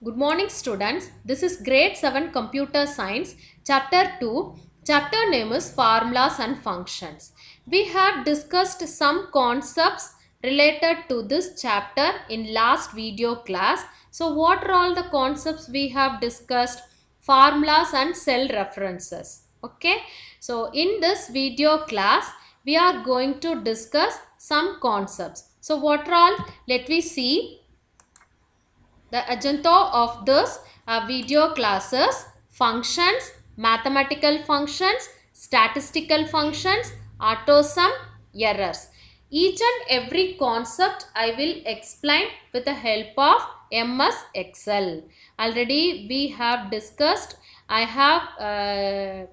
Good morning, students. This is grade 7 computer science, chapter 2. Chapter name is formulas and functions. We have discussed some concepts related to this chapter in last video class. So what are all the concepts we have discussed? Formulas and cell references. Okay. So in this video class, we are going to discuss some concepts. So what are all? Let me see the agenda of this video classes: functions, mathematical functions, statistical functions, autosum, errors. Each and every concept I will explain with the help of MS Excel. Already we have discussed, I have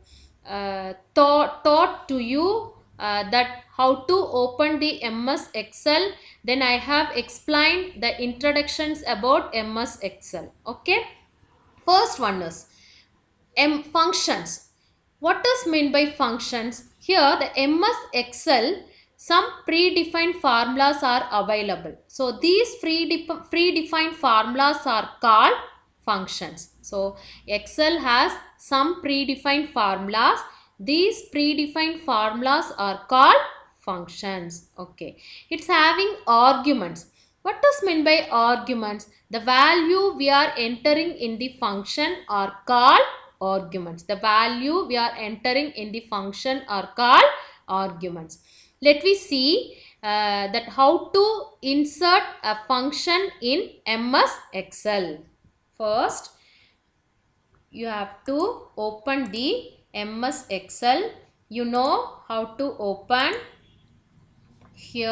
taught to you that how to open the MS Excel. Then I have explained the introductions about MS Excel. Okay. First one is functions. What is meant by functions? Here the MS Excel, some predefined formulas are available. So these predefined formulas are called functions. So Excel has some predefined formulas. These predefined formulas are called functions. Okay. It's having arguments. What does mean by arguments? The value we are entering in the function are called arguments. The value we are entering in the function are called arguments. Let me see that how to insert a function in MS Excel. First, you have to open the MS Excel. You know how to open. Here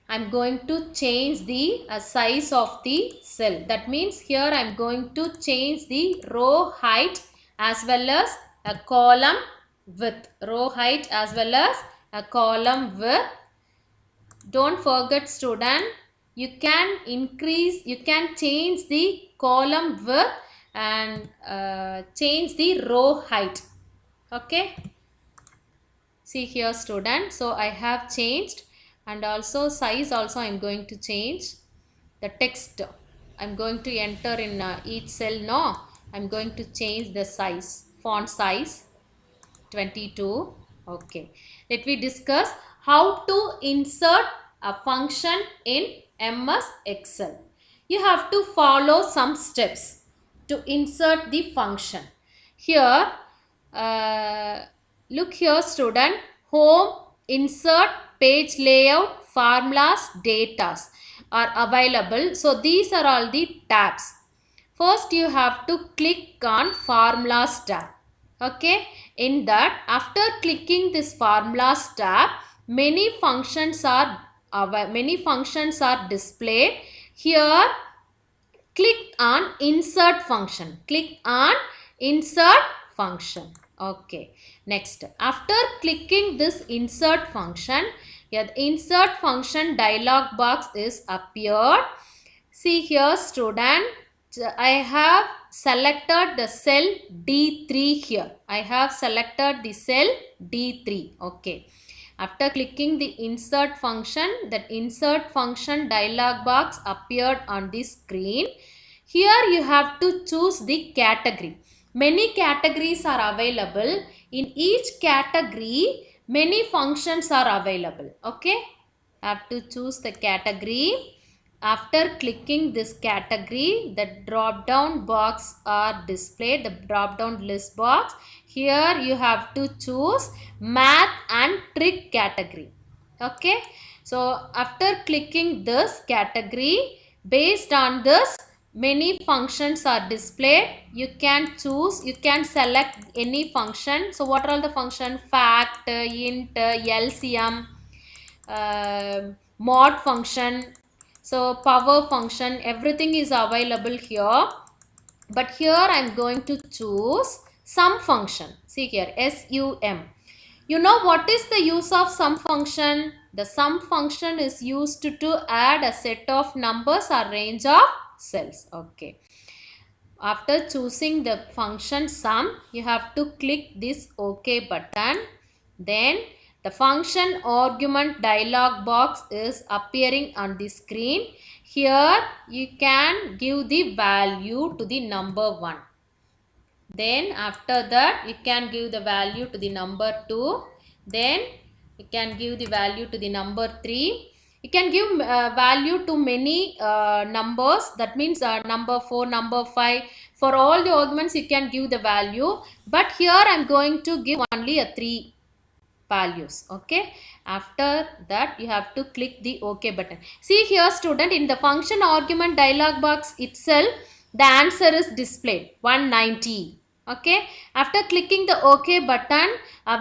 I am going to change the size of the cell. That means here I am going to change the row height as well as a column width. Row height as well as a column width. Don't forget, student, you can increase, you can change the column width and change the row height. Okay. See here, student. So I have changed, and also size also I am going to change. The text I am going to enter in each cell now. I am going to change the size, font size 22. Okay. Let me discuss how to insert a function in MS Excel. You have to follow some steps to insert the function. Here, look here, student. Home, insert, page layout, formulas, datas are available. So these are all the tabs. First, you have to click on formulas tab. Okay. In that, after clicking this formulas tab, many functions are displayed. Here, click on insert function. Click on insert function. Okay. Next, after clicking this insert function, here the insert function dialog box is appeared. See here, student, I have selected the cell D3 here. I have selected the cell D3. Okay. After clicking the insert function, that insert function dialog box appeared on the screen. Here you have to choose the category. Many categories are available. In each category, many functions are available. Okay. Have to choose the category. After clicking this category, the drop down box are displayed, the drop down list box. Here you have to choose math and trick category. Okay. So after clicking this category, based on this, many functions are displayed. You can choose, you can select any function. So what are all the functions? Fact, int, LCM, mod function, so power function, everything is available here. But here I am going to choose sum function. See here, SUM. You know what is the use of sum function? The sum function is used to add a set of numbers or range of cells. Okay. After choosing the function sum, you have to click this OK button. Then The function argument dialog box is appearing on the screen. Here you can give the value to the number 1. Then after that you can give the value to the number 2. Then you can give the value to the number 3. You can give value to many numbers. That means number 4, number 5. For all the arguments you can give the value. But here I am going to give only a 3 values. Okay. After that you have to click the OK button. See here student, in the function argument dialog box itself, the answer is displayed 190. Okay. After clicking the OK button,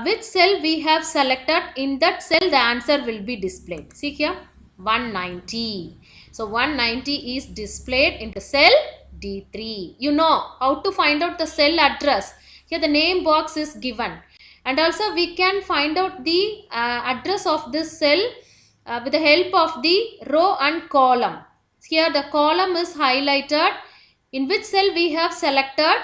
which cell we have selected, in that cell the answer will be displayed. See here 190. So 190 is displayed in the cell D3. You know how to find out the cell address. Here the name box is given. And also we can find out the address of this cell with the help of the row and column. Here the column is highlighted. In which cell we have selected,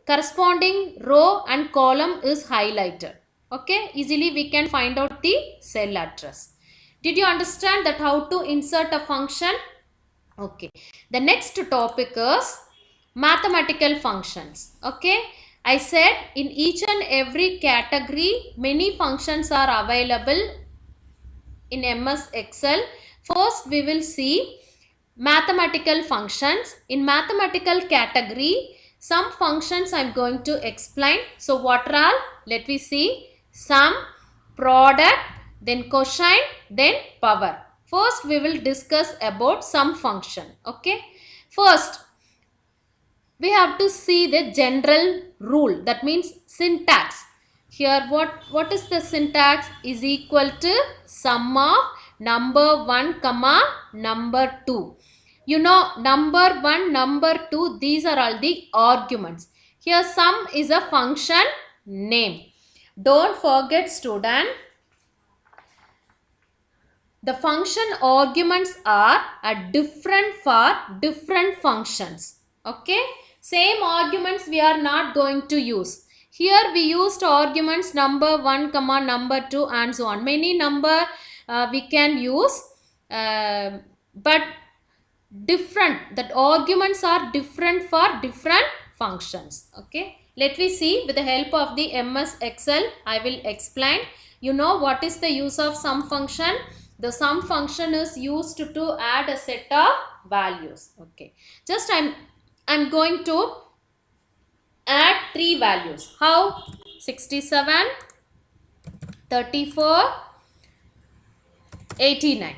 corresponding row and column is highlighted. Okay, easily we can find out the cell address. Did you understand that how to insert a function? Okay. The next topic is mathematical functions. Okay. I said in each and every category many functions are available in MS Excel. First we will see mathematical functions. In mathematical category, some functions I am going to explain. So what are all? Let me see. Sum, product, then cosine, then power. First we will discuss about sum function. Okay. First we have to see the general rule, that means syntax. Here what is the syntax? Is equal to sum of number 1 comma number 2. You know number 1, number 2, these are all the arguments. Here sum is a function name. Don't forget student, the function arguments are different for different functions. Okay. Same arguments we are not going to use. Here we used arguments number 1 comma number 2 and so on. Many number we can use, but different, that arguments are different for different functions. Okay. Let me see, with the help of the MS Excel I will explain. You know what is the use of sum function? The sum function is used to add a set of values. Okay. Just I'm going to add 3 values. How? 67, 34, 89.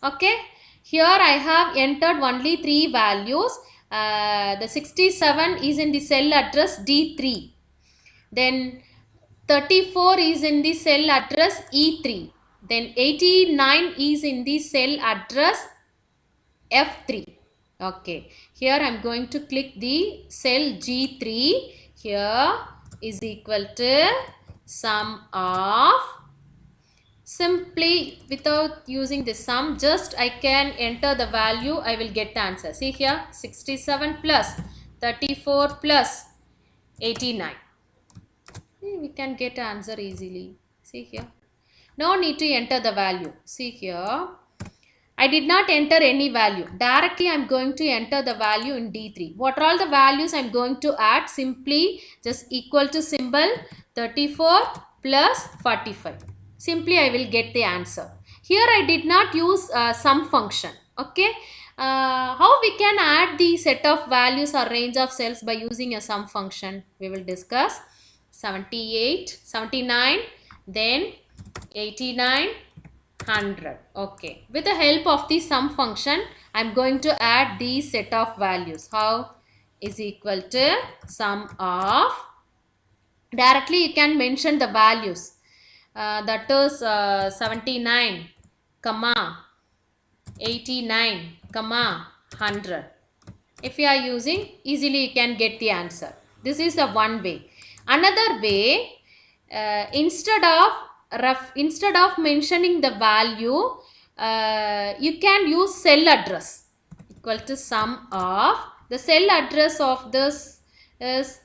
Okay. Here I have entered only 3 values. The 67 is in the cell address D3. Then 34 is in the cell address E3. Then 89 is in the cell address F3. Okay. Here I am going to click the cell G3. Here is equal to sum of, simply without using the sum, just I can enter the value, I will get the answer. See here 67 plus 34 plus 89. We can get answer easily. See here. No need to enter the value. See here. I did not enter any value. Directly I am going to enter the value in D3. What are all the values I am going to add? Simply just equal to symbol 34 plus 45. Simply I will get the answer. Here I did not use sum function. Okay. How we can add the set of values or range of cells by using a sum function? We will discuss. 78, 79, then 89, 100. Okay. With the help of the sum function, I am going to add these set of values. How? Is equal to sum of, directly you can mention the values. That is 79, comma 89, comma 100. If you are using, easily you can get the answer. This is the one way. Another way, instead of mentioning the value, you can use cell address equal to sum of, the cell address of this is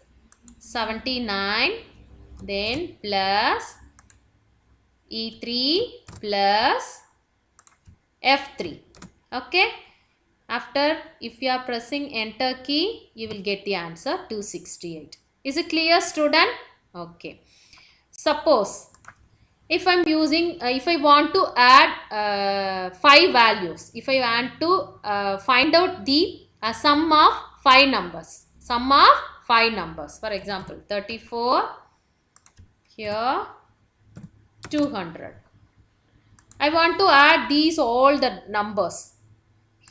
79, then plus E3 plus F3. Okay. After, if you are pressing enter key, you will get the answer 268. Is it clear, student? Okay. Suppose if I'm using, if I want to add 5 values, if I want to find out the sum of 5 numbers, for example, 34, here 200. I want to add these all the numbers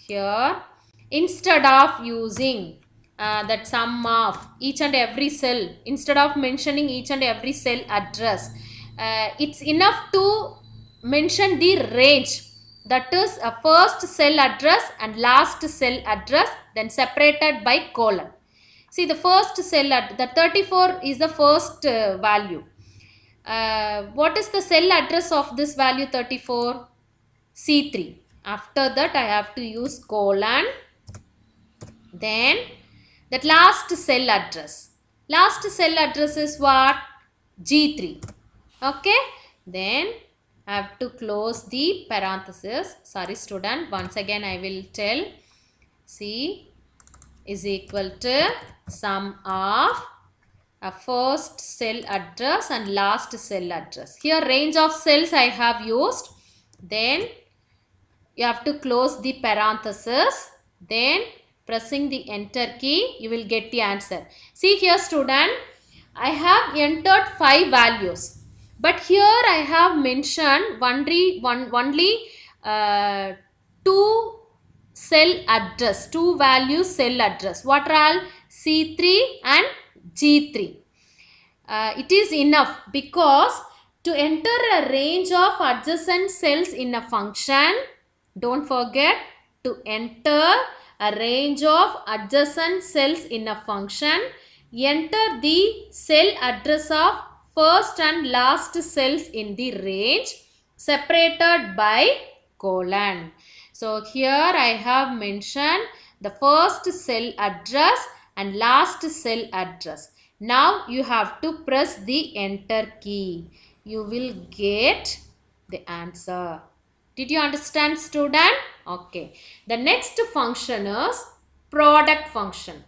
here. Instead of using that sum of each and every cell, instead of mentioning each and every cell address, it's enough to mention the range, that is a first cell address and last cell address, then separated by colon. See, the first cell, the 34 is the first value. What is the cell address of this value 34? C3. After that, I have to use colon. Then that last cell address. Last cell address is what? G3. Okay. Then I have to close the parenthesis. Sorry, student. Once again, I will tell. C is equal to sum of a first cell address and last cell address. Here range of cells I have used. Then you have to close the parenthesis. Then pressing the enter key, you will get the answer. See here, student, I have entered 5 values. But here I have mentioned only 2 cell address, 2 values cell address. What are all? C3 and G3. It is enough, because to enter a range of adjacent cells in a function, don't forget to enter a range of adjacent cells in a function. Enter the cell address of first and last cells in the range separated by colon. So here I have mentioned the first cell address and last cell address. Now you have to press the enter key. You will get the answer. Did you understand, student? Okay. The next function is product function.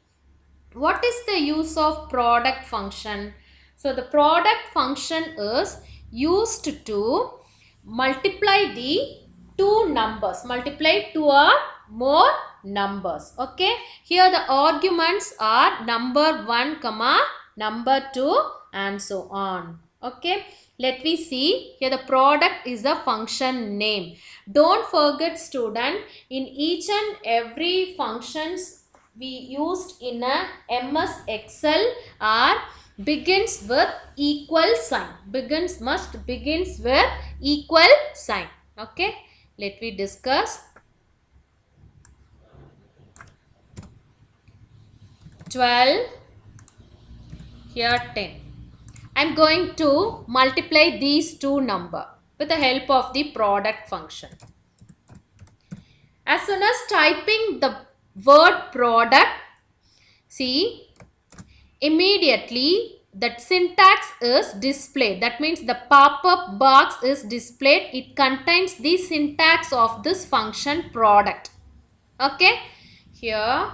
What is the use of product function? So the product function is used to multiply the two numbers. Multiply two or more numbers. Okay. Here the arguments are number 1, number 2 and so on. Okay. Let me see. Here the product is the function name. Don't forget, student, in each and every functions we used in a MS Excel are begins with equal sign. Must begins with equal sign. Okay. Let me discuss. 12, here 10. I am going to multiply these two numbers with the help of the product function. As soon as typing the word product, see, immediately that syntax is displayed. That means the pop-up box is displayed. It contains the syntax of this function product. Okay. Here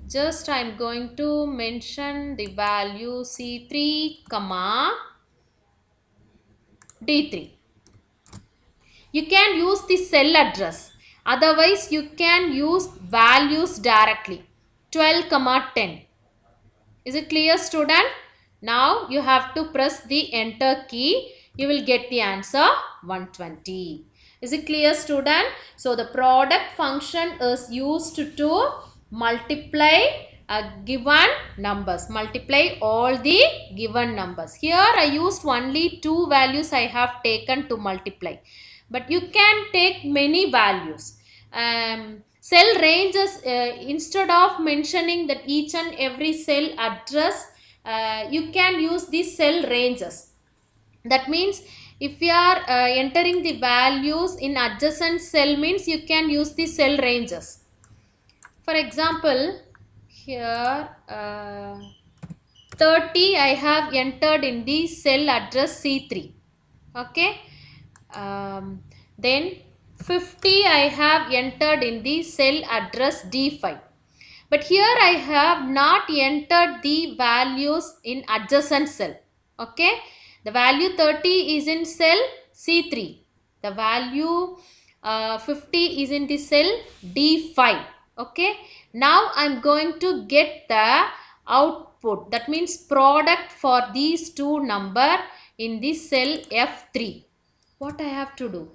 just I am going to mention the value C3, D3. You can use the cell address. Otherwise, you can use values directly. 12, 10. Is it clear, student? Now, you have to press the enter key. You will get the answer 120. Is it clear, student? So, the product function is used to multiply given numbers. Multiply all the given numbers. Here, I used only 2 values I have taken to multiply. But you can take many values. Cell ranges, instead of mentioning that each and every cell address, you can use the cell ranges. That means if you are entering the values in adjacent cell, means you can use the cell ranges. For example, here 30 I have entered in the cell address C3. Okay. Then 50 I have entered in the cell address D5. But here I have not entered the values in adjacent cell. Okay. The value 30 is in cell C3. The value 50 is in the cell D5. Okay. Now I am going to get the output. That means product for these two number in the cell F3. What I have to do?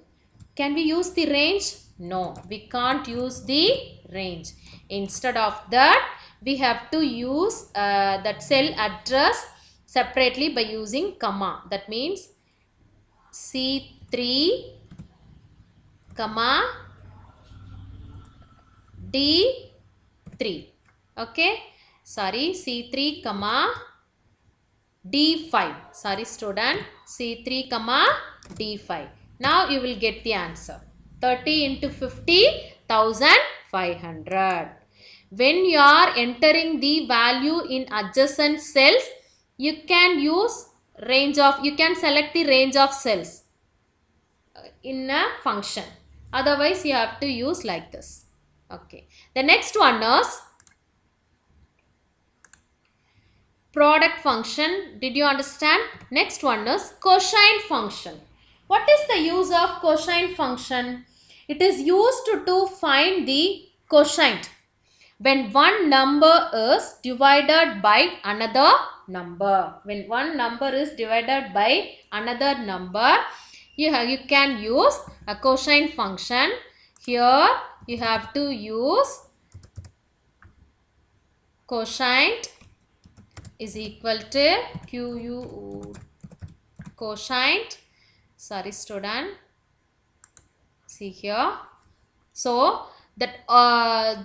Can we use the range? No, we can't use the range. Instead of that, we have to use that cell address separately by using comma. That means C3, comma, D3. Okay. Sorry, C3, comma, D5. Sorry student, C3, comma, D5. Now you will get the answer. 30 into 50, 1500. When you are entering the value in adjacent cells, you can use you can select the range of cells in a function. Otherwise, you have to use like this. Okay. The next one is product function. Did you understand? Next one is quotient function. What is the use of quotient function? It is used to find the quotient when one number is divided by another number. When one number is divided by another number, you can use a quotient function. Here you have to use quotient is equal to quotient. Sorry student, see here. So that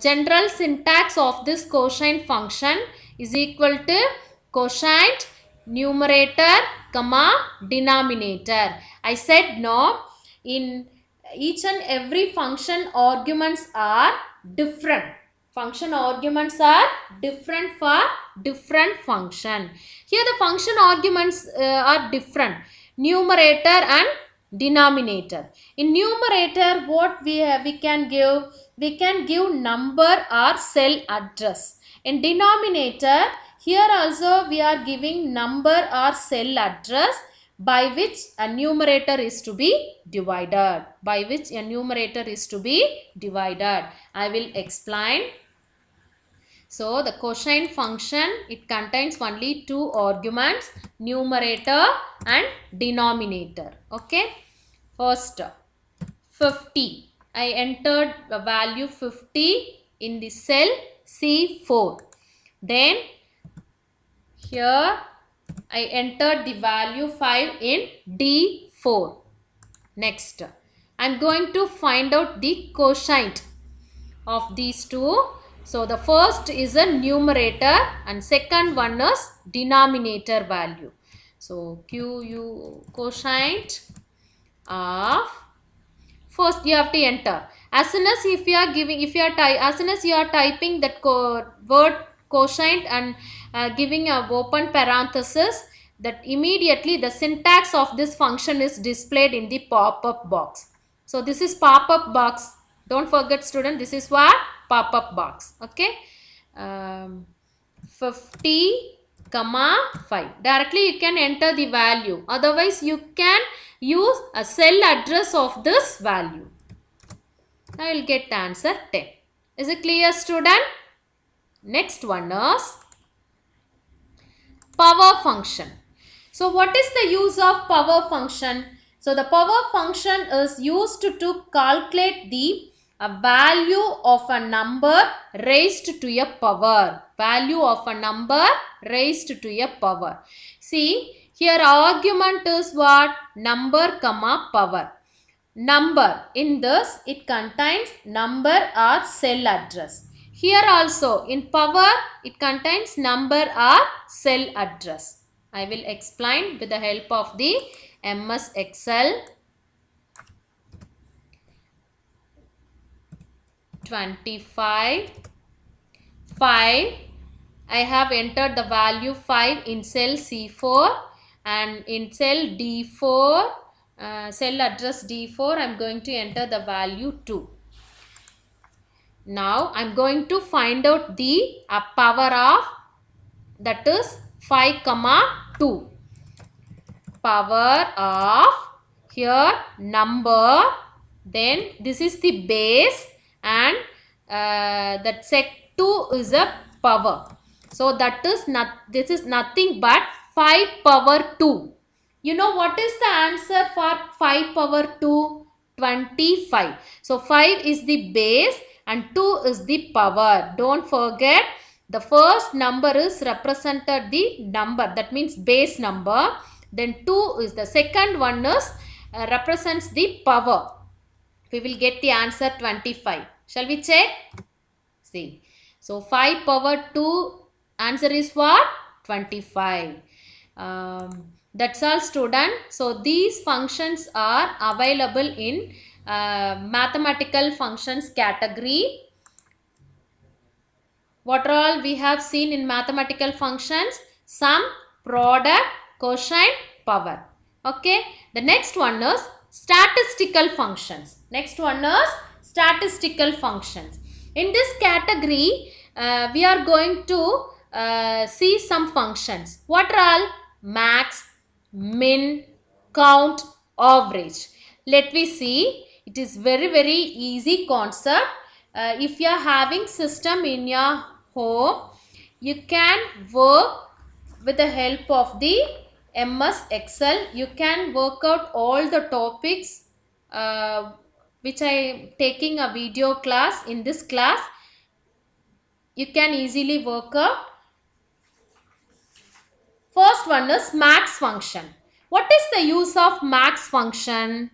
general syntax of this quotient function is equal to quotient numerator comma denominator. I said no, in each and every function arguments are different. Function arguments are different for different function. Here the function arguments are different. Numerator and denominator. In numerator, what we can give? We can give number or cell address. In denominator, here also we are giving number or cell address by which a numerator is to be divided. By which a numerator is to be divided. I will explain. So the quotient function, it contains only two arguments, numerator and denominator. Okay. First, 50. I entered the value 50 in the cell C4. Then here I entered the value 5 in D4. Next, I am going to find out the quotient of these two. So the first is a numerator and second one is denominator value. So quotient of, first you have to enter. As soon as if you are giving, as soon as you are typing that word quotient and giving a open parenthesis, that immediately the syntax of this function is displayed in the pop-up box. So this is pop-up box. Don't forget student, this is what? Pop-up box. Okay. 50, comma 5. Directly you can enter the value. Otherwise you can use a cell address of this value. I will get answer 10. Is it clear student? Next one is power function. So what is the use of power function? So the power function is used to calculate the value of a number raised to a power. Value of a number raised to a power. See, here argument is what? Number comma power. Number, in this it contains number or cell address. Here also in power it contains number or cell address. I will explain with the help of the MS Excel. 25, 5. I have entered the value 5 in cell C4 and in cell D4 cell address D4, I am going to enter the value 2. Now I am going to find out the power of, that is 5 comma 2. Power of, here number, then this is the base, and that sec2 is a power. So that is not, this is nothing but 5 power 2. You know what is the answer for 5 power 2? 25. So 5 is the base and 2 is the power. Don't forget, the first number is represented the number, that means base number. Then 2 is the second one is represents the power. We will get the answer 25. Shall we check? See. So 5 power 2, answer is what? 25. That's all, student. So these functions are available in mathematical functions category. What all we have seen in mathematical functions? Sum, product, quotient, power. Okay. The next one is statistical functions. Next one is statistical functions. In this category, we are going to see some functions. What are all? Max, min, count, average. Let me see. It is very easy concept. If you are having system in your home, you can work with the help of the MS Excel. You can work out all the topics which I am taking a video class. In this class, you can easily work out. First one is max function. What is the use of max function?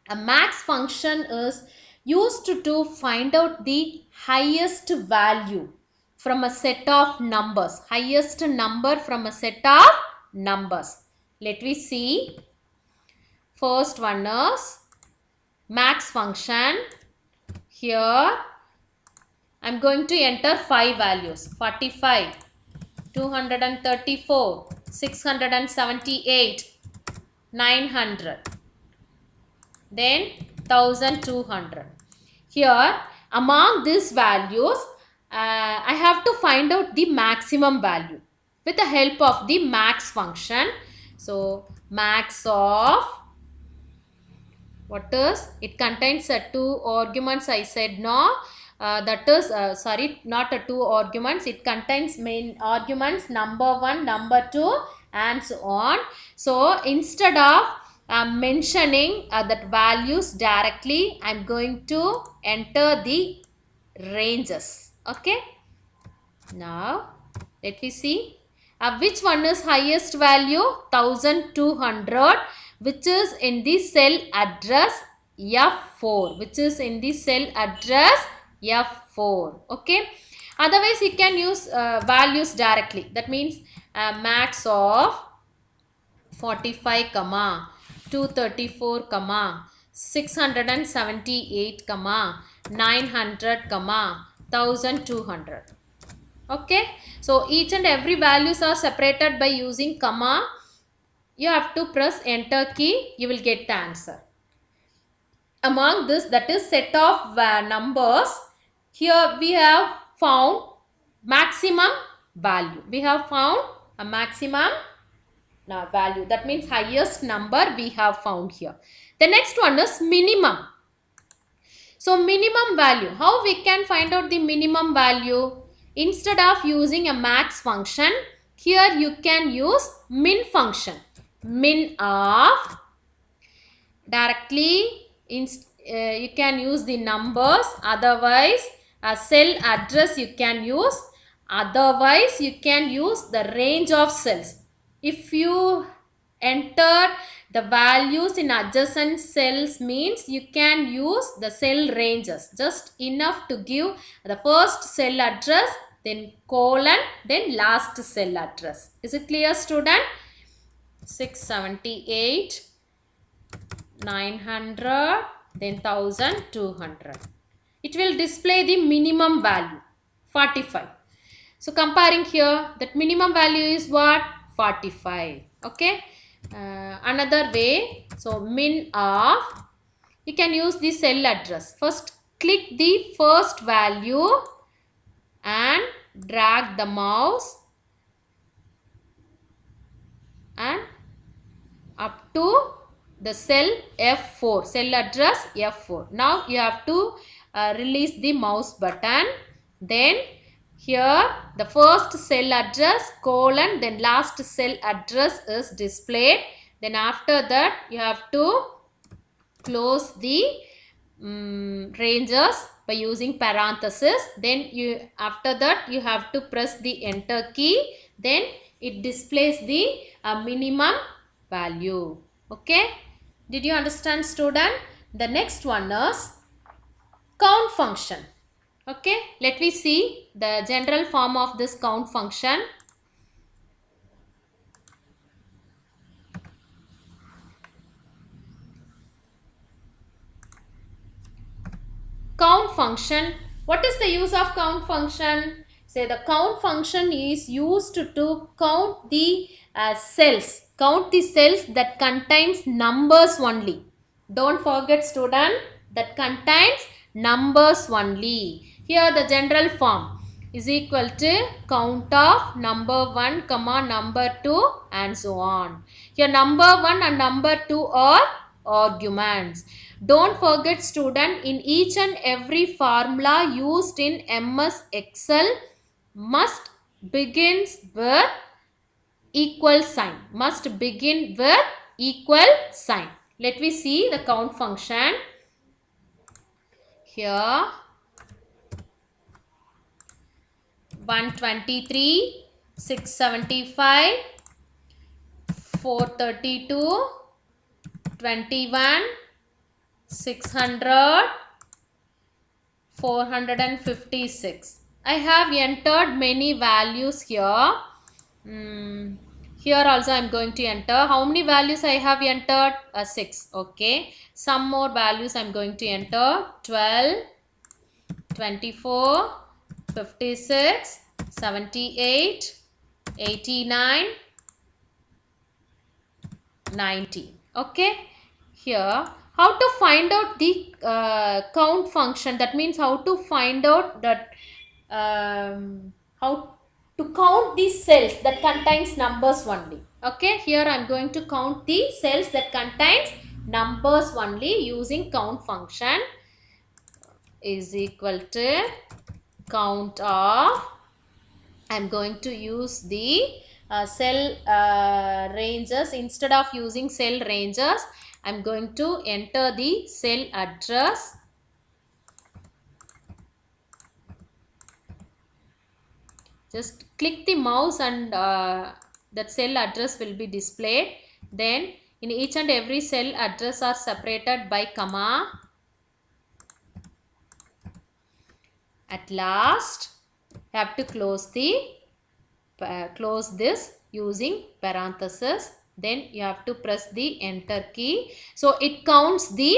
A max function is used to find out the highest value from a set of numbers. Highest number from a set of numbers. Let me see. First one is max function. Here I am going to enter 5 values. 45, 234, 678, 900. Then 1200. Here among these values, I have to find out the maximum value with the help of the max function. So max of, what is? It contains 2 arguments. I said no. That is, sorry, not 2 arguments. It contains main arguments number 1, number 2 and so on. So instead of mentioning that values directly, I am going to enter the ranges. Okay. Now let me see. Which one is highest value? 1200, which is in the cell address F4. Which is in the cell address F4. Okay. Otherwise, you can use values directly. That means max of 45, 234, 678, 900, 1200. Okay. So each and every values are separated by using comma. You have to press enter key. You will get the answer. Among this, that is set of numbers. Here we have found maximum value. We have found a maximum value. That means highest number we have found here. The next one is minimum. So minimum value. How we can find out the minimum value? Instead of using a max function, here you can use min function. Min of, directly you can use the numbers. Otherwise, a cell address you can use. Otherwise, you can use the range of cells. If you enter the values in adjacent cells, means you can use the cell ranges. Just enough to give the first cell address, then colon, then last cell address. Is it clear, student? 678, 900, then 1200. It will display the minimum value, 45. So comparing here, that minimum value is what? 45. Okay. another way. So min of, you can use the cell address. First click the first value and drag the mouse and up to the cell F4, cell address F4. Now you have to release the mouse button. Then here the first cell address colon, then last cell address is displayed. Then after that you have to close the ranges by using parenthesis. Then you, after that you have to press the enter key. Then it displays the minimum value. Okay, did you understand, student? The next one is count function. Okay, let me see the general form of this count function. Count function. What is the use of count function? Say the count function is used to count the cells. Count the cells that contains numbers only. Don't forget, student, that contains numbers only. Here the general form is equal to count of number 1 comma number 2 and so on. Here number 1 and number 2 are arguments. Don't forget, student, in each and every formula used in MS Excel must begins with equal sign. Must begin with equal sign. Let me see the count function. Here 123, 675, 432, 21, 600, 456. I have entered many values here. Here also I am going to enter. How many values I have entered? 6. Okay. Some more values I am going to enter. 12, 24, 56, 78, 89, 90. Okay. Here, how to find out the count function? That means how to find out that how to count the cells that contains numbers only. Okay, here I am going to count the cells that contains numbers only using count function. Is equal to count of, I am going to use the cell ranges. Instead of using cell ranges, I am going to enter the cell address. Just click the mouse and that cell address will be displayed. Then in each and every cell address are separated by comma. At last, you have to close this using parenthesis. Then you have to press the enter key. So it counts the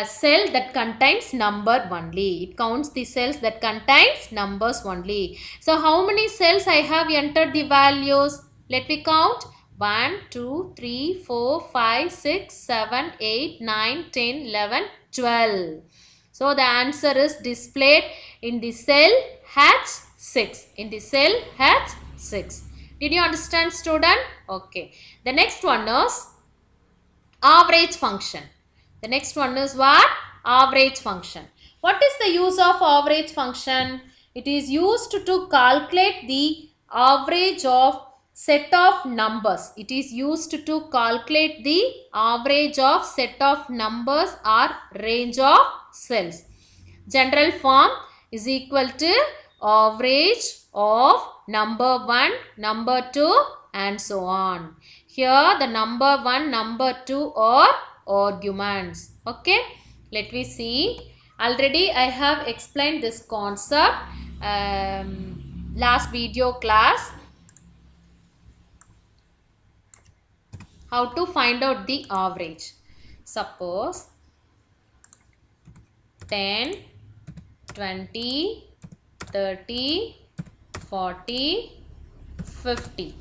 cell that contains number only. It counts the cells that contains numbers only. So how many cells I have entered the values? Let me count. 1, 2, 3, 4, 5, 6, 7, 8, 9, 10, 11, 12. So the answer is displayed in the cell H6. In the cell H6. Did you understand, student? Okay. The next one is average function. The next one is what? Average function. What is the use of average function? It is used to calculate the average of set of numbers. It is used to calculate the average of set of numbers or range of cells. General form is equal to average of number 1, number 2 and so on. Here the number 1, number 2 are arguments. Okay, let me see. Already I have explained this concept last video class. How to find out the average. Suppose 10, 20, 30, 40, 50.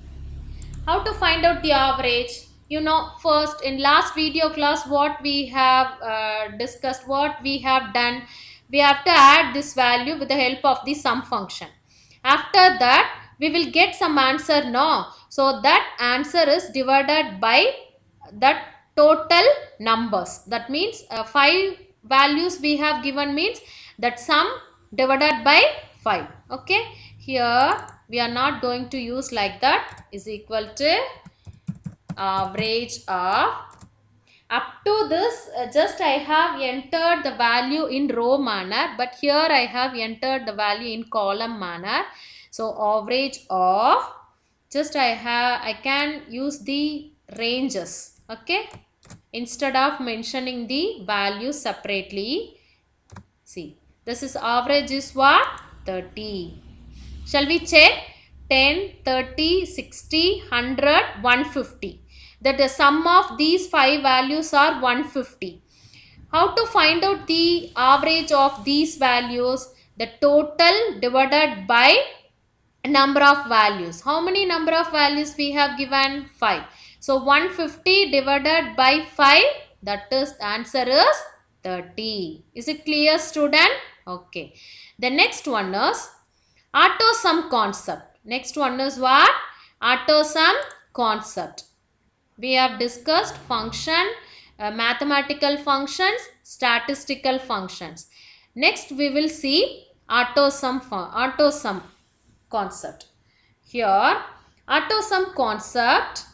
How to find out the average? you know, first in last video class what we have discussed, what we have done, we have to add this value with the help of the sum function. After that we will get some answer, no? So that answer is divided by that total numbers. That means 5 values we have given means that sum divided by 5. Okay, here we are not going to use like that, is equal to average of, up to this just I have entered the value in row manner, but here I have entered the value in column manner. So average of, just I can use the ranges, okay, instead of mentioning the values separately. See, this is average is what? 30. Shall we check? 10, 30, 60, 100, 150. That the sum of these 5 values are 150. How to find out the average of these values? The total divided by number of values. How many number of values we have given? 5. So 150 divided by 5, that is, the answer is 30. Is it clear, student? Okay. The next one is auto sum concept. Next one is what? Auto sum concept. We have discussed function, mathematical functions, statistical functions. Next we will see auto sum concept. Here auto sum concept,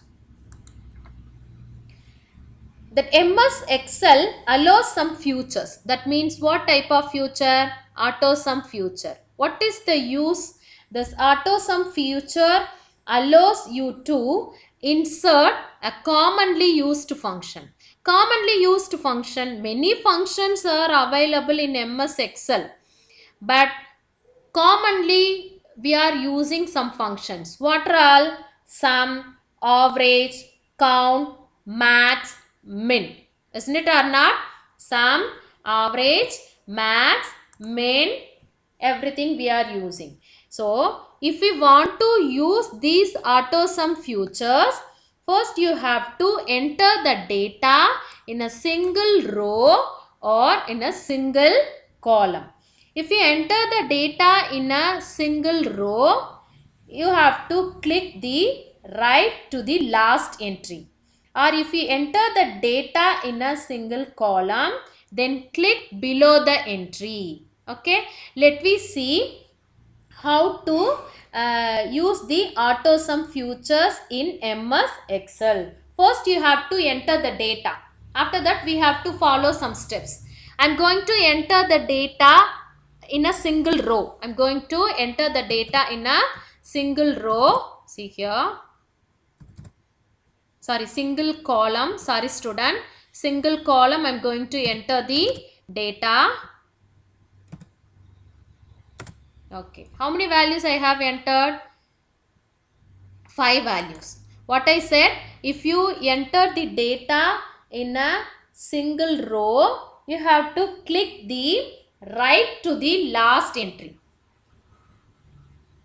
that MS Excel allows some futures. That means what type of future? Auto sum future. What is the use? This auto sum future allows you to insert a commonly used function. Commonly used function, many functions are available in MS Excel, but commonly we are using some functions. What are all? Sum, average, count, max, min. Isn't it or not? Sum, average, max, min, everything we are using. So if we want to use these auto sum futures, first you have to enter the data in a single row or in a single column. If you enter the data in a single row, you have to click the right to the last entry. Or if you enter the data in a single column, then click below the entry. Okay, let me see how to use the auto sum futures in MS Excel. First you have to enter the data. After that we have to follow some steps. I am going to enter the data in a single row. I am going to enter the data in a single row. See here. Sorry, single column. Sorry student. Single column I am going to enter the data. Okay. How many values I have entered? 5 values. What I said, if you enter the data in a single row, you have to click the right to the last entry.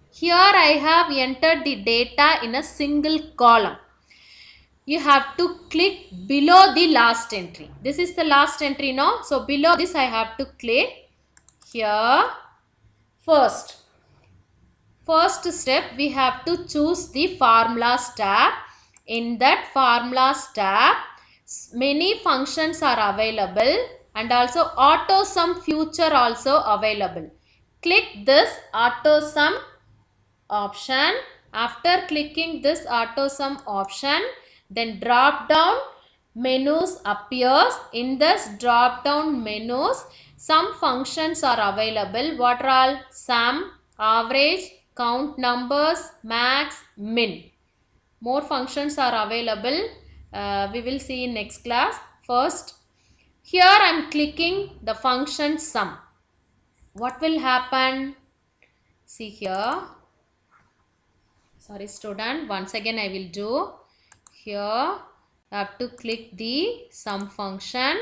Here I have entered the data in a single column. You have to click below the last entry. This is the last entry, no? So below this I have to click here. First step, we have to choose the formulas tab. In that formulas tab, many functions are available and also auto sum future also available. Click this auto sum option. After clicking this auto sum option, then drop down menus appears. In this drop down menus, some functions are available. What are all? Sum, average, count numbers, max, min. More functions are available. We will see in next class. First, here I am clicking the function sum. What will happen? See here. Sorry student, once again I will do. Here I have to click the sum function.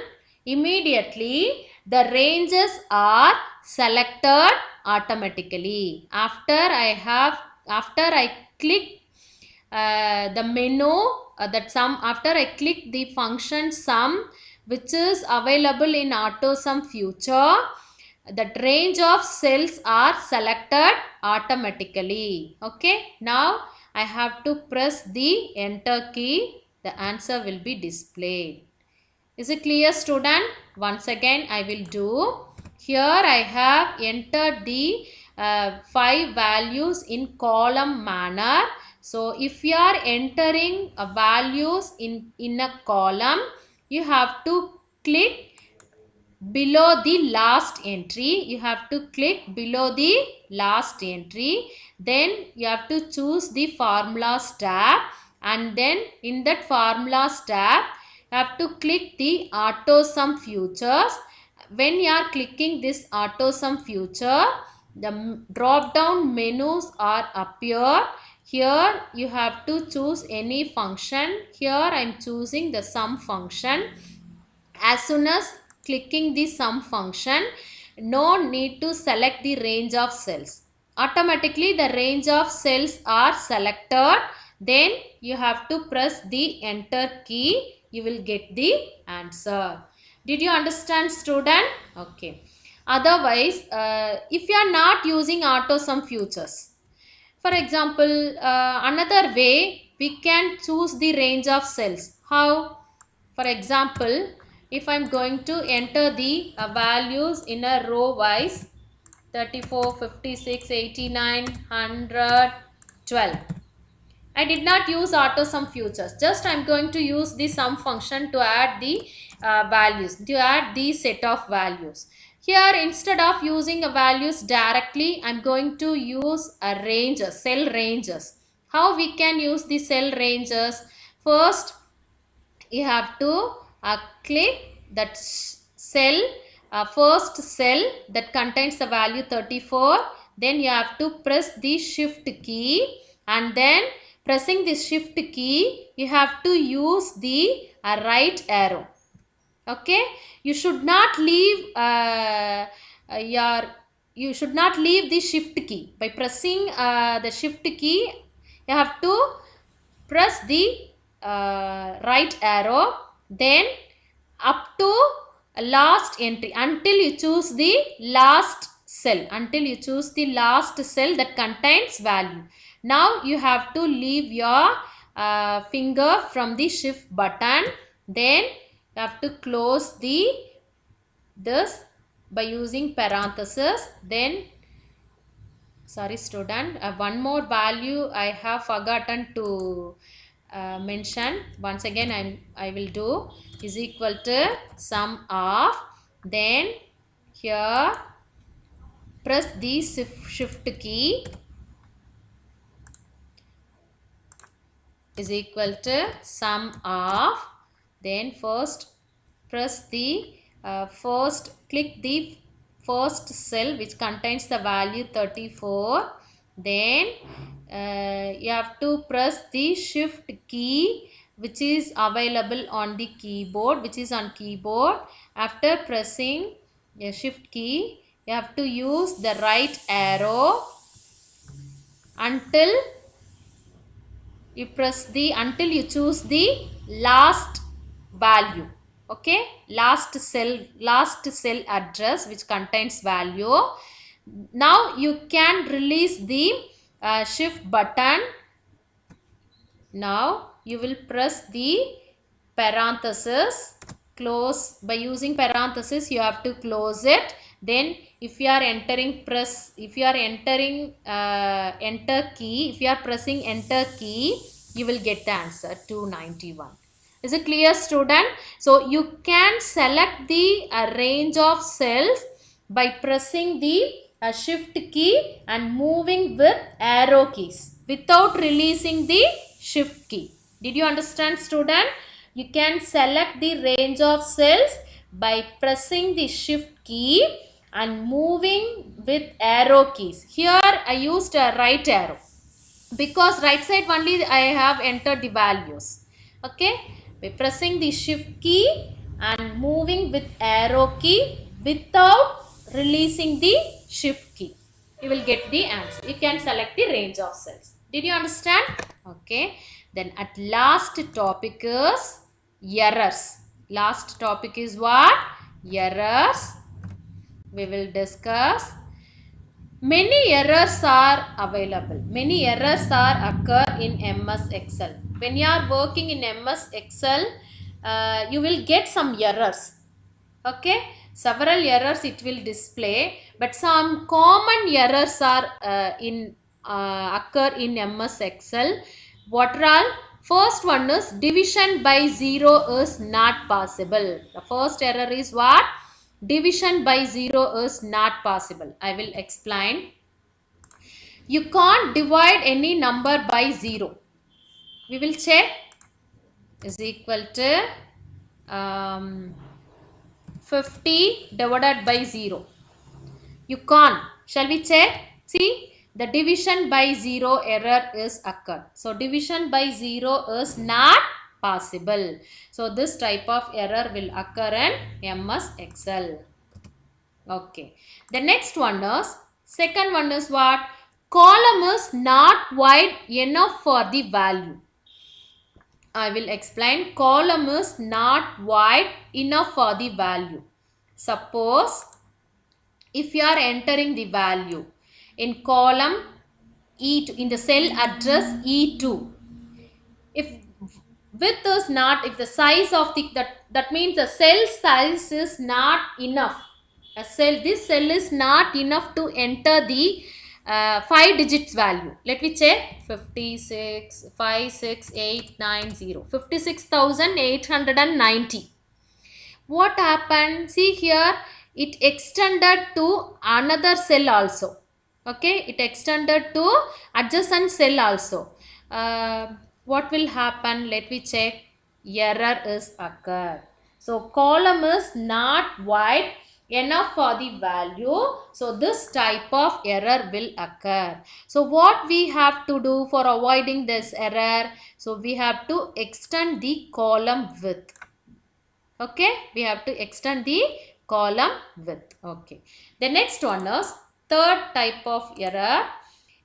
Immediately the ranges are selected automatically. After I click the menu that sum. After I click the function sum, which is available in AutoSum Future, that range of cells are selected automatically. Okay, now I have to press the enter key. The answer will be displayed. Is it clear, student? Once again I will do. Here I have entered the 5 values in column manner. So if you are entering values in a column, you have to click below the last entry. You have to click below the last entry. Then you have to choose the formulas tab, and then in that formulas tab you have to click the AutoSum Futures. When you are clicking this AutoSum Future, the drop down menus are appear. Here you have to choose any function. Here I am choosing the sum function. As soon as clicking the sum function, no need to select the range of cells. Automatically the range of cells are selected. Then you have to press the enter key. You will get the answer. Did you understand, student? Okay. Otherwise, if you are not using AutoSum Futures, for example, another way we can choose the range of cells. How? For example, if I am going to enter the values in a row wise, 34, 56, 89, 100, 12. I did not use AutoSum Futures. Just I am going to use the sum function to add the values, to add the set of values. Here, instead of using a values directly, I am going to use a ranges, cell ranges. How we can use the cell ranges? First, you have to click that cell, first cell that contains the value 34. Then you have to press the shift key, and then pressing the shift key you have to use the right arrow. Okay, you should not leave you should not leave the shift key. By pressing the shift key, you have to press the right arrow, then up to last entry until you choose the last cell, until you choose the last cell that contains value. Now you have to leave your finger from the shift button. Then you have to close this by using parenthesis. Then sorry student, one more value I have forgotten to mention. Once again I will do is equal to sum of, then here press the shift key is equal to sum of, then first press the click the first cell which contains the value 34. Then you have to press the shift key which is available on the keyboard, which is on keyboard. After pressing the shift key, you have to use the right arrow until you choose the last value. Okay, last cell address which contains value. Now you can release the shift button. Now you will press the parenthesis, close. By using parenthesis you have to close it. Then if you are entering enter key, if you are pressing enter key, you will get the answer 291. Is it clear, student? So you can select the range of cells by pressing the shift key and moving with arrow keys without releasing the shift key. Did you understand, student? You can select the range of cells by pressing the shift key and moving with arrow keys. Here I used a right arrow because right side only I have entered the values. Okay, by pressing the shift key and moving with arrow key without releasing the shift key, you will get the answer. You can select the range of cells. Did you understand? Okay. Then at last topic is errors. Last topic is what? Errors. We will discuss. Many errors are available. Many errors are occur in MS Excel. When you are working in MS Excel, you will get some errors. Okay, several errors it will display, but some common errors are occur in MS Excel. What are all? First one is division by 0 is not possible. The first error is what? Division by 0 is not possible. I will explain. You can't divide any number by 0. We will check. Is equal to 50 divided by 0. You can't. Shall we check? See, the division by 0 error is occurred. So, division by 0 is not possible. So, this type of error will occur in MS Excel. Okay. The next one is, second one is what? Column is not wide enough for the value. I will explain. Column is not wide enough for the value. Suppose if you are entering the value in column E2, in the cell address E2, if width is not, if the size of the, that means the cell size is not enough. A cell, this cell is not enough to enter the 5 digits value. Let me check. 56, 56890, 56,890. What happened? See here, it extended to another cell also. Okay, it extended to adjacent cell also. What will happen? Let me check. Error is occurred. So column is not wide enough for the value. So this type of error will occur. So what we have to do for avoiding this error? So we have to extend the column width. Okay, we have to extend the column width. Okay, the next one is third type of error.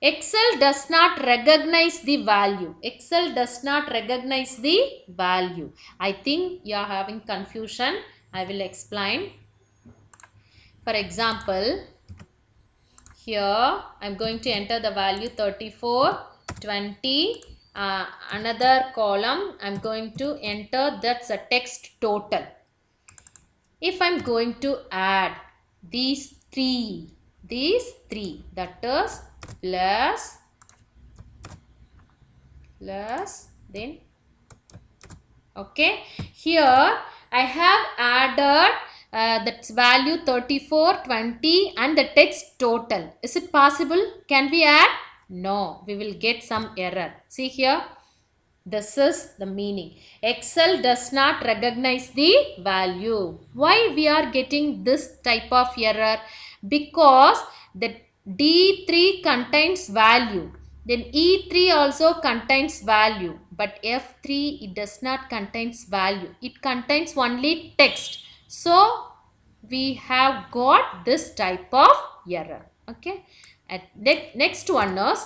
Excel does not recognize the value. Excel does not recognize the value. I think you are having confusion. I will explain. For example, here I am going to enter the value 34, 20. Another column I am going to enter, that's a text total. If I am going to add these three, that is plus, then okay, here I have added that's value 34, 20 and the text total. Is it possible? Can we add? No, we will get some error. See here, this is the meaning. Excel does not recognize the value. Why we are getting this type of error? Because the D3 contains value. Then E3 also contains value. But F3 it does not contains value. It contains only text. So we have got this type of error. Okay. Next one is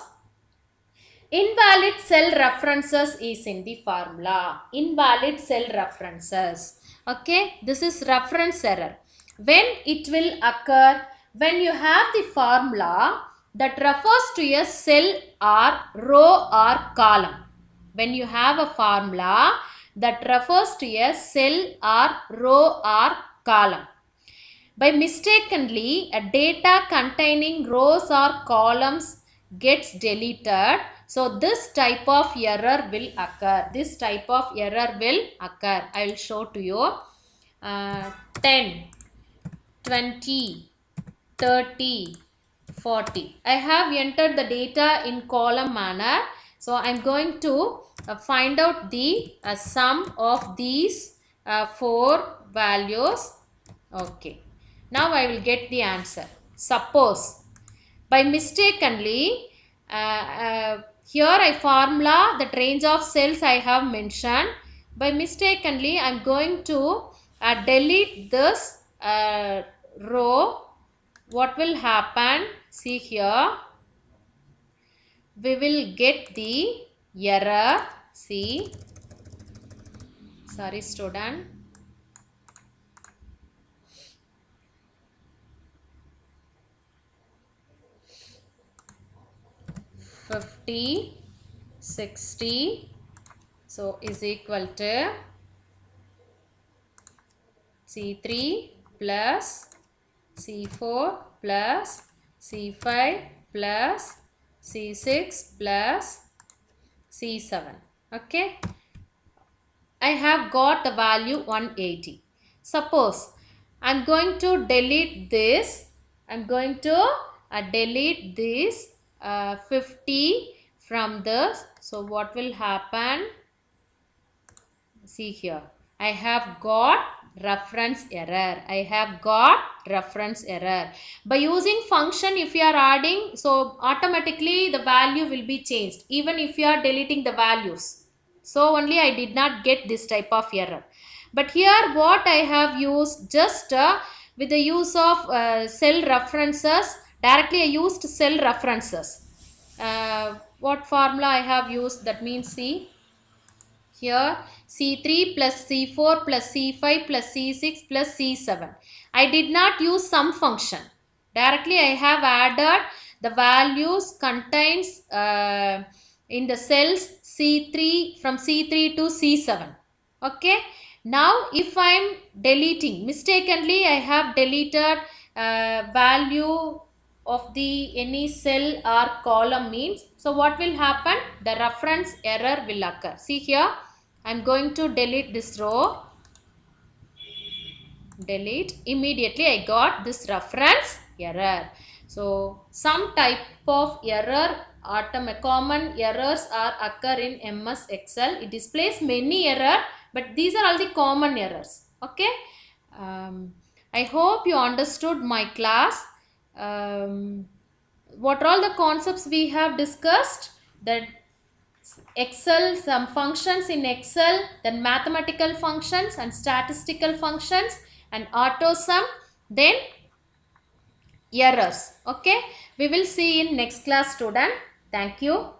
invalid cell references is in the formula. Invalid cell references. Okay, this is reference error. When it will occur? When you have the formula that refers to a cell or row or column. When you have a formula that refers to a cell or row or column. By mistakenly, a data containing rows or columns gets deleted. So, this type of error will occur. This type of error will occur. I will show to you. 10, 20, 30, 40. I have entered the data in column manner. So, I am going to find out the sum of these 4 values. Okay. Now I will get the answer. Suppose by mistakenly here I formula that range of cells I have mentioned. By mistakenly I am going to delete this row. What will happen? See here. we will get the error. See, sorry student, 50, 60, so is equal to C3 plus C4 plus C5 plus C6 plus C7. Okay, I have got the value 180. Suppose I'm going to delete this. I'm going to delete this 50 from this. So what will happen? See here. I have got reference error. I have got reference error. By using function, if you are adding, so automatically the value will be changed even if you are deleting the values. So only I did not get this type of error. But here what I have used, just with the use of cell references, directly I used cell references. What formula I have used, that means see here C3 plus C4 plus C5 plus C6 plus C7. I did not use sum function. Directly I have added the values contains in the cells C3 from C3 to C7. Okay. Now if I am deleting, mistakenly I have deleted value of the any cell or column means, so what will happen? The reference error will occur. See here, I am going to delete this row. Delete. Immediately I got this reference error. So some type of error, common errors are occur in MS Excel. It displays many error, but these are all the common errors. Okay. I hope you understood my class. What are all the concepts we have discussed? That Excel, some functions in Excel, then mathematical functions and statistical functions and auto sum, then errors. Okay, we will see in next class student. Thank you.